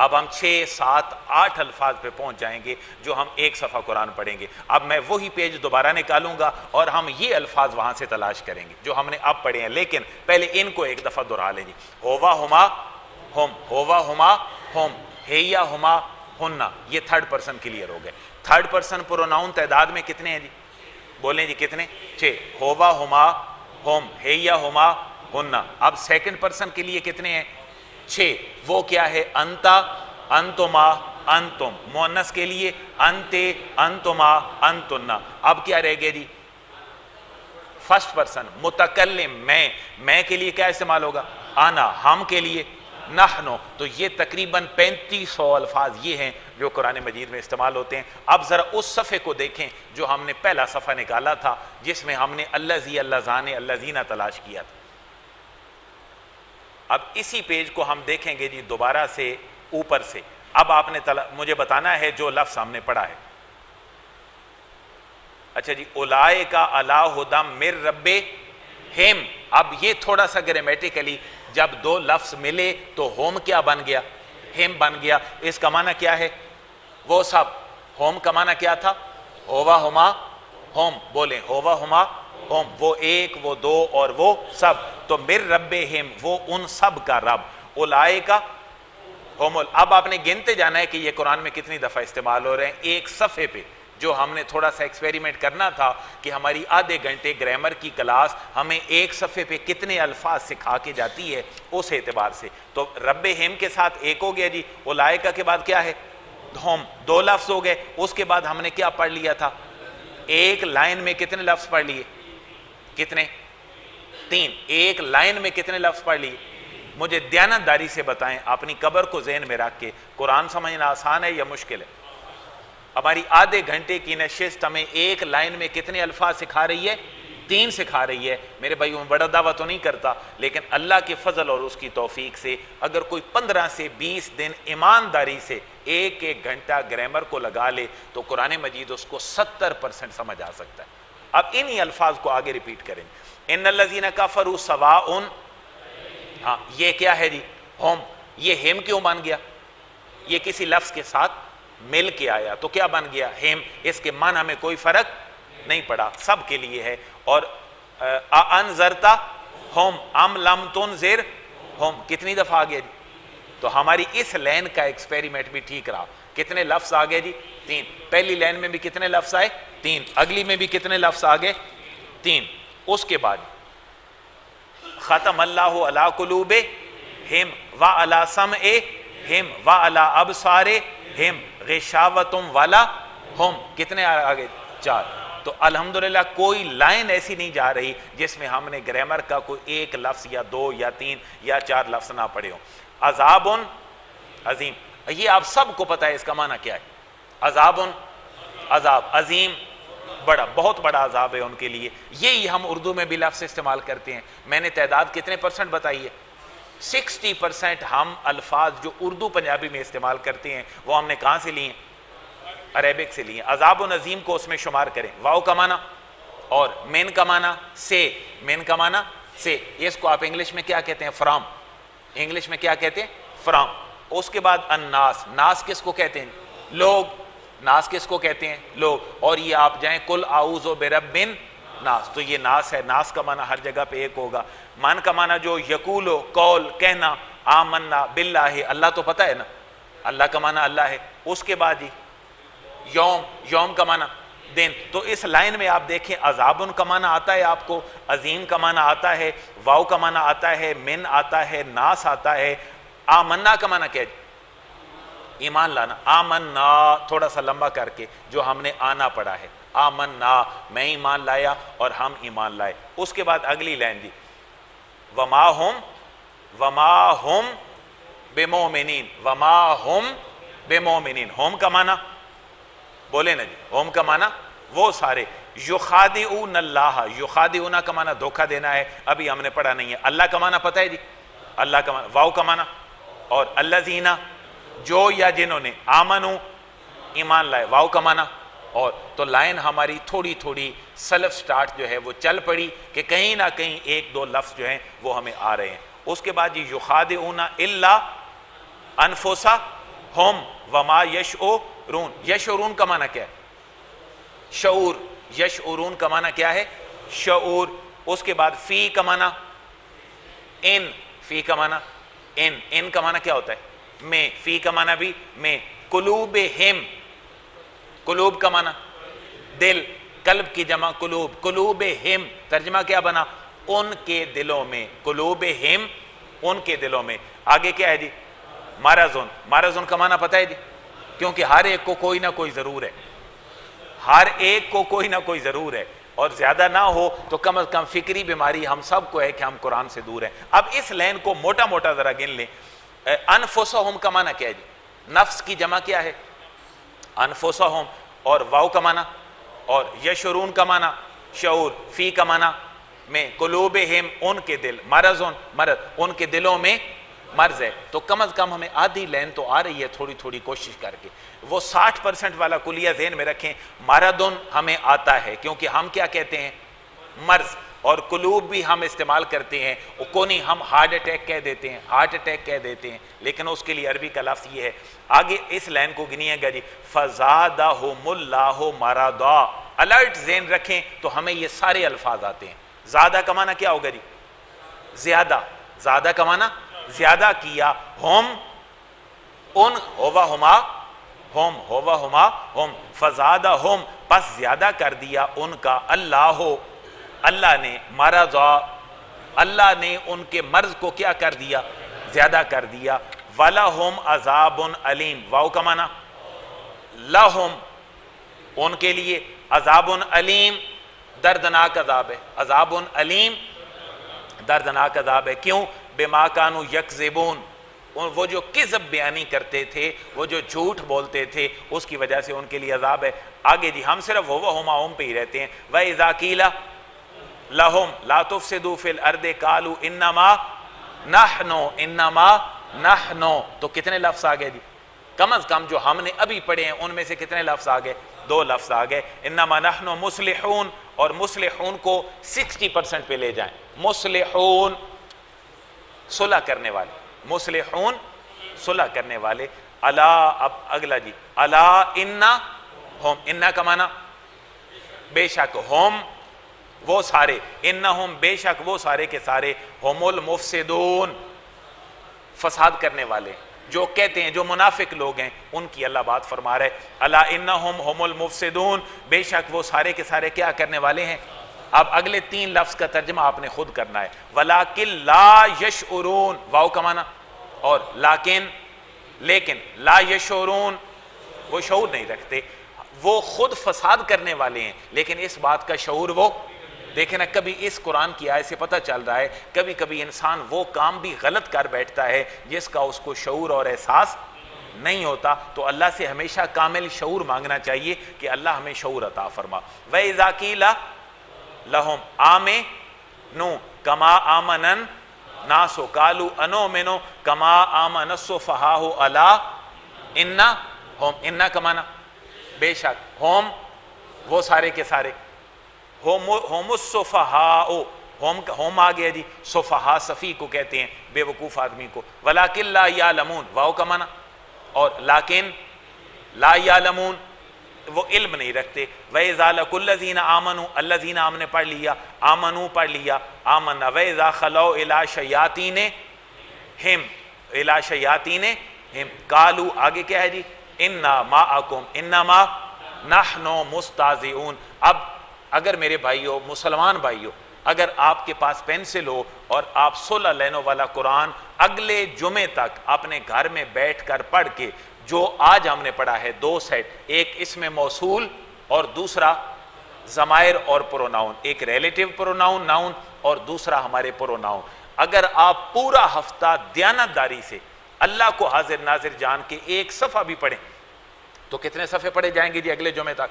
Speaker 1: اب ہم 6 7 8 الفاظ پہ پہنچ جائیں گے جو ہم ایک صفحہ قرآن پڑھیں گے. اب میں وہی پیج دوبارہ نکالوں گا اور ہم یہ الفاظ وہاں سے تلاش کریں گے جو ہم نے اب پڑھے ہیں, لیکن پہلے ان کو ایک دفعہ دہرا لیں جی. ہوا ہما ہم, ہوا ہما ہم, ہیا ہما ہننا, یہ تھرڈ پرسن کلیئر ہو گئے. تھرڈ پرسن پروناؤن تعداد میں کتنے ہیں جی؟ بولیں جی کتنے؟ 6. ہوا ہما ہم, ہیا ہما ہننا. اب سیکنڈ پرسن کے لیے کتنے ہیں؟ 6. وہ کیا ہے؟ انتا انتما انتم. مؤنث کے لیے انتے انتما انتنا. اب کیا رہ گیا جی؟ فرسٹ پرسن متکلم میں کے لیے کیا استعمال ہوگا؟ انا. ہم کے لیے نحنو. تو یہ تقریباً 3500 الفاظ یہ ہیں جو قرآن مجید میں استعمال ہوتے ہیں. اب ذرا اس صفحے کو دیکھیں جو ہم نے پہلا صفحہ نکالا تھا جس میں ہم نے اللذی اللذان اللذین تلاش کیا تھا. اب اسی پیج کو ہم دیکھیں گے جی دوبارہ سے اوپر سے. اب آپ نے مجھے بتانا ہے جو لفظ ہم نے پڑھا ہے. اچھا جی, اولائک علی ھدی من ربہم. اب یہ تھوڑا سا گرامیٹیکلی جب دو لفظ ملے تو ہوم کیا بن گیا؟ ہم بن گیا. اس کا معنی کیا ہے؟ وہ سب. ہوم کا معنی کیا تھا؟ ہوا ہما ہوم. بولیں ہوا ہما ہوم. وہ ایک, وہ دو اور وہ سب. تو من ربہم, وہ ان سب کا رب. اولائک ہم. اب آپ نے گنتے جانا ہے کہ یہ قرآن میں کتنی دفعہ استعمال ہو رہے ہیں. ایک صفحے پہ جو ہم نے تھوڑا سا ایکسپیریمنٹ کرنا تھا کہ ہماری آدھے گھنٹے گرامر کی کلاس ہمیں ایک صفحے پہ کتنے الفاظ سکھا کے جاتی ہے اس اعتبار سے. تو رب ہم کے ساتھ ایک ہو گیا جی. اولائکہ کے بعد کیا ہے؟ ہم. 2 لفظ ہو گئے. اس کے بعد ہم نے کیا پڑھ لیا تھا؟ ایک لائن میں کتنے لفظ پڑھ لیے؟ کتنے؟ 3. ایک لائن میں کتنے لفظ پڑھ لیے؟ مجھے دیانتداری سے بتائیں, اپنی قبر کو ذہن میں رکھ کے, قرآن سمجھنا آسان ہے یا مشکل ہے؟ ہماری آدھے گھنٹے کی نشست ہمیں ایک لائن میں کتنے الفاظ سکھا رہی ہے؟ 3 سکھا رہی ہے. میرے بھائیوں میں بڑا دعویٰ تو نہیں کرتا, لیکن اللہ کے فضل اور اس کی توفیق سے اگر کوئی 15 سے 20 دن ایمانداری سے ایک گھنٹہ گرامر کو لگا لے تو قرآن مجید اس کو 70% سمجھ آ سکتا ہے. اب انہی الفاظ کو آگے ریپیٹ کریں. ان الذین کفروا سواء. ہاں, یہ کیا ہے جی؟ ہم. یہ ہم کیوں بن گیا؟ یہ کسی لفظ کے ساتھ مل کے آیا تو کیا بن گیا؟ ہم. اس کے معنی میں کوئی فرق نہیں پڑا, سب کے لیے ہے. اور انذرتا ہم ام لم تنذر ہم کتنی دفعہ آ گیا جی؟ تو ہماری اس لائن کا ایکسپیریمنٹ بھی ٹھیک رہا. کتنے لفظ آ گئے جی؟ 3. پہلی لائن میں بھی کتنے لفظ آئے؟ 3. اگلی میں بھی کتنے لفظ آ گئے؟ 3. اس کے بعد ختم اللہ علی قلوبہم وعلی سمعہم وعلی ابصارہم غشاوۃ ولہم. کتنے آگے؟ 4. تو الحمدللہ کوئی لائن ایسی نہیں جا رہی جس میں ہم نے گرامر کا کوئی ایک لفظ یا 2 یا 3 یا 4 لفظ نہ پڑھے ہوں. عذاب عظیم, یہ آپ سب کو پتہ ہے اس کا معنی کیا ہے. عذاب, عذاب عظیم, بڑا, بہت بڑا عذاب ہے ان کے لیے. یہی ہم اردو میں بھی لفظ استعمال کرتے ہیں. میں نے تعداد کتنے % بتائی ہے؟ 60% ہم الفاظ جو اردو پنجابی میں استعمال کرتے ہیں وہ ہم نے کہاں سے لیے ہیں؟ عربک سے لیے ہیں. عذاب نظیم کو اس میں شمار کریں. واو کا معنی اور من کا معنی سے. من کا معنی سے. اس کو آپ انگلش میں کیا کہتے ہیں؟ فرام. انگلش میں کیا کہتے ہیں؟ فرام. اس کے بعد الناس. ناس کس کو کہتے ہیں؟ لوگ. ناس کس کو کہتے ہیں؟ لوگ. اور یہ آپ جائیں قل اعوذ برب ناس, تو یہ ناس ہے. ناس کا معنی ہر جگہ پہ ایک ہوگا. من کا معنی جو یقولو, قول, کہنا. آمنا باللہ, اللہ تو پتہ ہے نا, اللہ کا معنی اللہ ہے. اس کے بعد یوم. یوم کا معنی دن. تو اس لائن میں آپ دیکھیں عذاب کا معنی آتا ہے آپ کو, عظیم کا معنی آتا ہے, واو کا معنی آتا ہے, من آتا ہے, ناس آتا ہے. آمنا کا معنی کیا ہے؟ ایمان لانا. آمنا تھوڑا سا لمبا کر کے جو ہم نے آنا پڑھا ہے. آمنا, میں ایمان لایا اور ہم ایمان لائے. اس کے بعد اگلی لائن دی وما ہم بمومنین. وما ہم بمومنین. ہوم کا معنی بولے نا جی, ہوم کا معنی وہ سارے. یخادعون اللہ. یخادعون کا معنی دھوکہ دینا ہے, ابھی ہم نے پڑھا نہیں ہے. اللہ کا معنی پتہ ہے جی, اللہ کا معنی. واو کا معنی اور الذین جو یا جنہوں نے, آمنو ایمان لائے, واو کا معنی اور. تو لائن ہماری تھوڑی تھوڑی سیلف سٹارٹ جو ہے وہ چل پڑی کہ کہیں نہ کہیں 1-2 لفظ جو ہیں وہ ہمیں آ رہے ہیں. اس کے بعد جی یخادعون الا انفسہم ہم وما یشعرون، یشعرون کا معنی کیا ہے؟ شعور، یشعرون کا معنی کیا ہے؟ شعور۔ اس کے بعد فی کا معنی ان، فی کا معنی ان کا معنی کیا ہوتا ہے؟ میں، فی کا معنی بھی میں۔ قلوبہم، قلوب کا معنی دل، قلب کی جمع قلوب، قلوبہم ترجمہ کیا بنا؟ ان کے دلوں میں، قلوبہم ان کے دلوں میں۔ آگے کیا ہے جی؟ مرضن، مرضن کا معنی پتہ ہے جی؟ کیونکہ ہر ایک کو کوئی نہ کوئی ضرور ہے، ہر ایک کو کوئی نہ کوئی ضرور ہے، اور زیادہ نہ ہو تو کم از کم فکری بیماری ہم سب کو ہے کہ ہم قرآن سے دور ہیں۔ اب اس لائن کو موٹا موٹا ذرا گن لیں۔ انفسہم کا معنی کیا ہے جی؟ نفس کی جمع کیا ہے؟ انفسہم، اور واو کا معنی، اور یشعرون کا معنی شعور، فی کا معنی میں، قلوبہم ان کے دل، مرضن مرض ان کے دلوں میں مرض ہے۔ تو کم از کم ہمیں آدھی لائن تو آ رہی ہے تھوڑی تھوڑی کوشش کر کے۔ وہ 60% والا کلیہ ذہن میں رکھیں، مرضن ہمیں آتا ہے کیونکہ ہم کیا کہتے ہیں؟ مرض، اور قلوب بھی ہم استعمال کرتے ہیں، کونی ہم ہارٹ اٹیک کہہ دیتے ہیں، ہارٹ اٹیک کہہ دیتے ہیں، لیکن اس کے لیے عربی کا لفظ یہ ہے۔ آگے اس لائن کو گنیے گا جی، فزادہم اللہ مرضا۔ الرٹ ذہن رکھیں تو ہمیں یہ سارے الفاظ آتے ہیں۔ زیادہ کا معنی کیا ہوگا جی؟ زیادہ، زیادہ کا معنی زیادہ کیا، ہم ان ہوا ہما ہم، ہوا ہما ہم، فزادہم پس زیادہ کر دیا ان کا اللہ، اللہ نے، مرضا اللہ نے ان کے مرض کو کیا کر دیا؟ زیادہ کر دیا۔ وَلَهُمْ عَذَابٌ عَلِيمٌ، واو کا معنی لہم ان کے لیے، عذاب علیم دردناک عذاب ہے، عذاب علیم دردناک عذاب ہے۔ کیوں؟ بما کانوا یکذبون، وہ جو کذب بیانی کرتے تھے، وہ جو جھوٹ بولتے تھے، اس کی وجہ سے ان کے لیے عذاب ہے۔ آگے جی ہم صرف ہما ہم پہ ہی رہتے ہیں۔ وَإِذَا قِيلَ لَهُمْ لَا تُفْسِدُوا فِي الْأَرْضِ قَالُوا إِنَّمَا نَحْنُ، إِنَّمَا نَحْنُ، تو کتنے لفظ آگئے جی؟ کم از کم جو ہم نے ابھی پڑھے ہیں ان میں سے کتنے لفظ آگئے؟ 2 لفظ آگئے۔ انما نحن مصلحون، اور مصلحون کو 60% پہ لے جائیں، مصلحون صلح کرنے والے، مصلحون صلح کرنے والے۔ الا، اب اگلا جی، الا انا ہم، انا کا معنی بے شک، ہم وہ سارے، انہم بے شک وہ سارے کے سارے، ہم المفسدون فساد کرنے والے، جو کہتے ہیں جو منافق لوگ ہیں ان کی اللہ بات فرما رہے۔ الا انہم ہم المفسدون، بے شک وہ سارے کے سارے کیا کرنے والے ہیں۔ اب اگلے 3 لفظ کا ترجمہ آپ نے خود کرنا ہے۔ وَلَكِنْ لَا يَشْعُرُونَ، واو کا معنی، اور لیکن، لیکن لا یشعرون وہ شعور نہیں رکھتے، وہ خود فساد کرنے والے ہیں لیکن اس بات کا شعور وہ، دیکھیں نا، کبھی اس قرآن کی آیت سے پتہ چل رہا ہے کبھی کبھی انسان وہ کام بھی غلط کر بیٹھتا ہے جس کا اس کو شعور اور احساس نہیں ہوتا، تو اللہ سے ہمیشہ کامل شعور مانگنا چاہیے کہ اللہ ہمیں شعور عطا فرما۔ وَإِذَا قِيلَ لَهُمْ آمِنُوا كَمَا آمَنَ النَّاسُ قَالُوا أَنُؤْمِنُ كَمَا آمَنَ السُّفَهَاءُ أَلَا إِنَّهُمْ، اِنَّ کا معنی بے شک، ہم وہ سارے کے سارے، ہم السفہاء، ہم آگیا جی، سفہاء صفی کو کہتے ہیں بے وقوف آدمی کو۔ وَلَكِنْ لَا يَعْلَمُونَ، واو کا معنی، اور لیکن لا يَعْلَمُونَ وہ علم نہیں رکھتے۔ وَإِذَا لَقُوا الَّذِينَ آمَنُوا، الَّذِينَ ہم نے پڑھ لیا، آمنوا پڑھ لیا، آمنا۔ وَإِذَا خَلَوْا إِلَىٰ شَيَاطِينِهِمْ، إِلَىٰ شَيَاطِينِهِمْ قَالُوا، آگے کیا ہے جی؟ إِنَّا مَعَكُمْ إِنَّمَا نَحْنُ مُسْتَهْزِئُونَ۔ اب اگر میرے بھائیو، مسلمان بھائیو، اگر آپ کے پاس پینسل ہو اور آپ 16 لائنوں والا قرآن اگلے جمعے تک اپنے گھر میں بیٹھ کر پڑھ کے، جو آج ہم نے پڑھا ہے 2 سیٹ، ایک اسم موصول اور دوسرا ضمائر اور پروناؤن، ایک ریلیٹیو پروناؤن ناؤن اور دوسرا ہمارے پروناؤن، اگر آپ پورا ہفتہ دیانتداری سے اللہ کو حاضر ناظر جان کے ایک صفحہ بھی پڑھیں تو کتنے صفحے پڑھے جائیں گے جی اگلے جمعے تک؟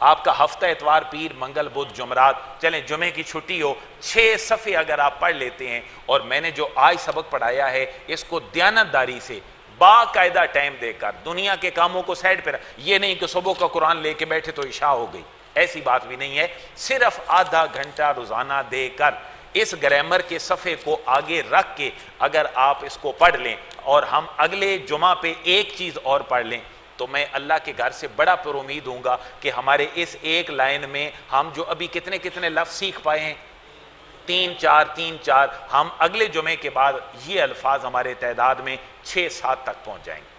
Speaker 1: آپ کا ہفتہ اتوار پیر منگل بدھ جمعرات، چلیں جمعے کی چھٹی ہو، 6 صفحے اگر آپ پڑھ لیتے ہیں، اور میں نے جو آج سبق پڑھایا ہے اس کو دیانتداری سے باقاعدہ ٹائم دے کر، دنیا کے کاموں کو سائڈ پہ، یہ نہیں کہ صبح کا قرآن لے کے بیٹھے تو عشاء ہو گئی، ایسی بات بھی نہیں ہے، صرف آدھا گھنٹہ روزانہ دے کر اس گرامر کے صفحے کو آگے رکھ کے اگر آپ اس کو پڑھ لیں، اور ہم اگلے جمعہ پہ ایک چیز اور پڑھ لیں تو میں اللہ کے گھر سے بڑا پر امید ہوں گا کہ ہمارے اس ایک لائن میں ہم جو ابھی کتنے لفظ سیکھ پائے ہیں، 3-4 ہم اگلے جمعے کے بعد یہ الفاظ ہمارے تعداد میں 6-7 تک پہنچ جائیں گے۔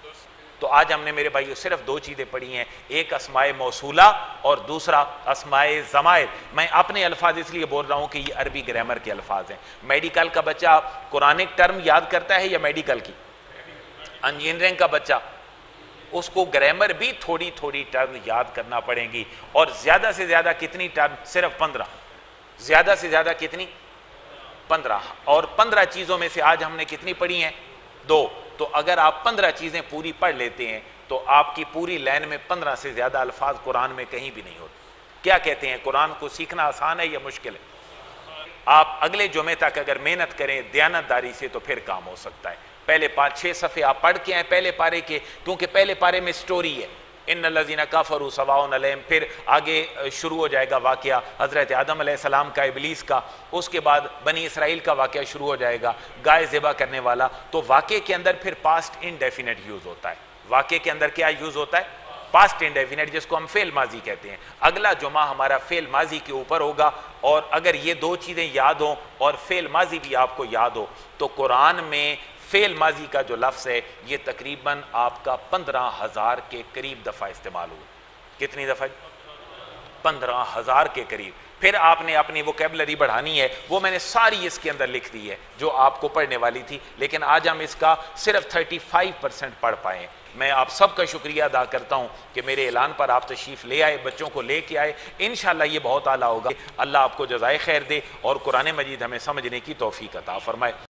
Speaker 1: تو آج ہم نے میرے بھائیو صرف 2 چیزیں پڑھی ہیں، ایک اسماء موصولہ اور دوسرا اسماء ضمائر۔ میں اپنے الفاظ اس لیے بول رہا ہوں کہ یہ عربی گرامر کے الفاظ ہیں۔ میڈیکل کا بچہ قرآنک ٹرم یاد کرتا ہے یا میڈیکل کی؟ انجینئرنگ کا بچہ اس کو گرامر بھی تھوڑی ٹرم یاد کرنا پڑیں گی، اور زیادہ سے زیادہ کتنی ٹرم؟ صرف 15۔ زیادہ سے زیادہ کتنی؟ 15۔ اور 15 چیزوں میں سے آج ہم نے کتنی پڑھی ہیں؟ 2۔ تو اگر آپ 15 چیزیں پوری پڑھ لیتے ہیں تو آپ کی پوری لائن میں 15 سے زیادہ الفاظ قرآن میں کہیں بھی نہیں ہوتے۔ کیا کہتے ہیں، قرآن کو سیکھنا آسان ہے یا مشکل ہے؟ آپ اگلے جمعے تک اگر محنت کریں دیانتداری سے تو پھر کام ہو سکتا ہے۔ پہلے 5-6 صفحے آپ پڑھ کے آئیں پہلے پارے کے، کیونکہ پہلے پارے میں سٹوری ہے، ان الذین کفروا سواء علیہم، پھر آگے شروع ہو جائے گا واقعہ حضرت آدم علیہ السلام کا، ابلیس کا، اس کے بعد بنی اسرائیل کا واقعہ شروع ہو جائے گا، گائے ذبح کرنے والا۔ تو واقعے کے اندر پھر پاسٹ انڈیفینٹ یوز ہوتا ہے۔ واقعے کے اندر کیا یوز ہوتا ہے؟ پاسٹ انڈیفینٹ، جس کو ہم فعل ماضی کہتے ہیں۔ اگلا جمعہ ہمارا فعل ماضی کے اوپر ہوگا، اور اگر یہ 2 چیزیں یاد ہوں اور فعل ماضی بھی آپ کو یاد ہو تو قرآن میں فعل ماضی کا جو لفظ ہے یہ تقریباً آپ کا 15,000 کے قریب دفعہ استعمال ہوا۔ کتنی دفعہ؟ 15,000 کے قریب۔ پھر آپ نے اپنی ووکیبلری بڑھانی ہے، وہ میں نے ساری اس کے اندر لکھ دی ہے جو آپ کو پڑھنے والی تھی، لیکن آج ہم اس کا صرف 35% پڑھ پائے ہیں۔ میں آپ سب کا شکریہ ادا کرتا ہوں کہ میرے اعلان پر آپ تشریف لے آئے، بچوں کو لے کے آئے، انشاءاللہ یہ بہت اعلیٰ ہوگا۔ اللہ آپ کو جزائے خیر دے اور قرآن مجید ہمیں سمجھنے کی توفیق عطا فرمائے۔